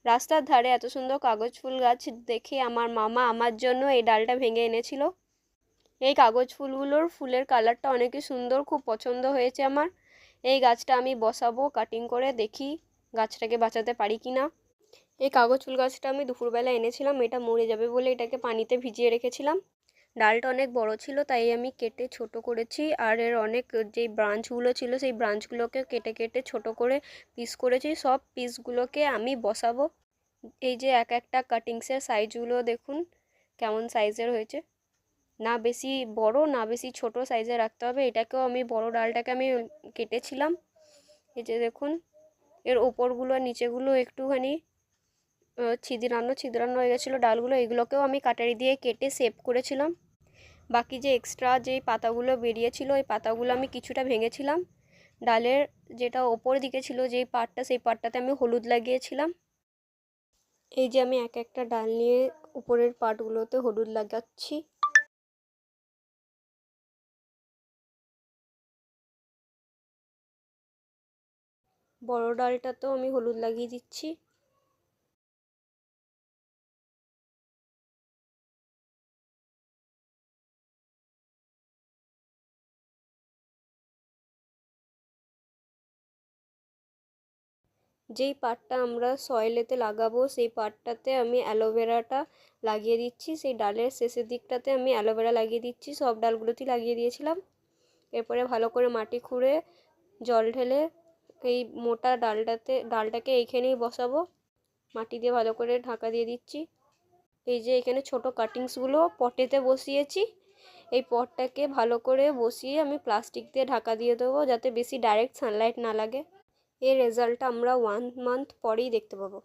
রাস্তার ধারে এত সুন্দর কাগজ ফুল গাছ দেখে আমার মামা আমার জন্য এই ডালটা ভেঙে এনেছিল। এই কাগজ ফুলগুলোর ফুলের কালারটা অনেকই সুন্দর, খুব পছন্দ হয়েছে আমার। এই গাছটা আমি বসাবো কাটিং করে, দেখি গাছটাকে বাঁচাতে পারি কি না। এই কাগজ ফুল গাছটা আমি দুপুরবেলা এনেছিলাম, এটা মরে যাবে বলে এটাকে পানিতে ভিজিয়ে রেখেছিলাম। ডালটা অনেক বড় ছিল তাই আমি কেটে ছোট করেছি, আর এর অনেক যেই ব্রাঞ্চগুলো ছিল সেই ব্রাঞ্চগুলোকে কেটে কেটে ছোট করে পিস করেছি। সব পিসগুলোকে আমি বসাবো। এই যে এক একটা কাটিংসের সাইজগুলো দেখুন কেমন সাইজের হয়েছে, না বেশি বড় না বেশি ছোট সাইজে রাখতে হবে। এটাকেও আমি বড় ডালটাকে আমি কেটেছিলাম। এই যে দেখুন এর ওপরগুলো নিচেগুলো একটুখানি ছিদ্রানো ছিদ্রানো হয়ে গেছিলো ডালগুলো, এগুলোকেও আমি কাটারি দিয়ে কেটে শেপ করেছিলাম। বাকি যে এক্সট্রা যেই পাতাগুলো বেরিয়েছিল ওই পাতাগুলো আমি কিছুটা ভেঙেছিলাম। ডালের যেটা ওপর দিকে ছিল যেই পার্টটা সেই পার্টটাতে আমি হলুদ লাগিয়েছিলাম। এই যে আমি এক একটা ডাল নিয়ে উপরের পার্টগুলোতে হলুদ লাগাচ্ছি। বড় ডালটাতেও আমি হলুদ লাগিয়ে দিচ্ছি। যেই পার্টটা আমরা সয়েলেতে লাগাবো সেই পার্টটাতে আমি অ্যালোভেরাটা লাগিয়ে দিচ্ছি। সেই ডালের শেষের দিকটাতে আমি অ্যালোভেরা লাগিয়ে দিচ্ছি, সব ডালগুলোতেই লাগিয়ে দিয়েছিলাম। এরপরে ভালো করে মাটি খুঁড়ে জল ঢেলে এই মোটা ডালটাকে এইখানেই বসাবো। মাটি দিয়ে ভালো করে ঢাকা দিয়ে দিচ্ছি। এই যে এখানে ছোট কাটিংসগুলো পটেতে বসিয়েছি, এই পটটাকে ভালো করে বসিয়ে আমি প্লাস্টিক দিয়ে ঢাকা দিয়ে দেবো যাতে বেশি ডাইরেক্ট সানলাইট না লাগে। এর রেজাল্টটা আমরা 1 মান্থ পরেই দেখতে পাবো।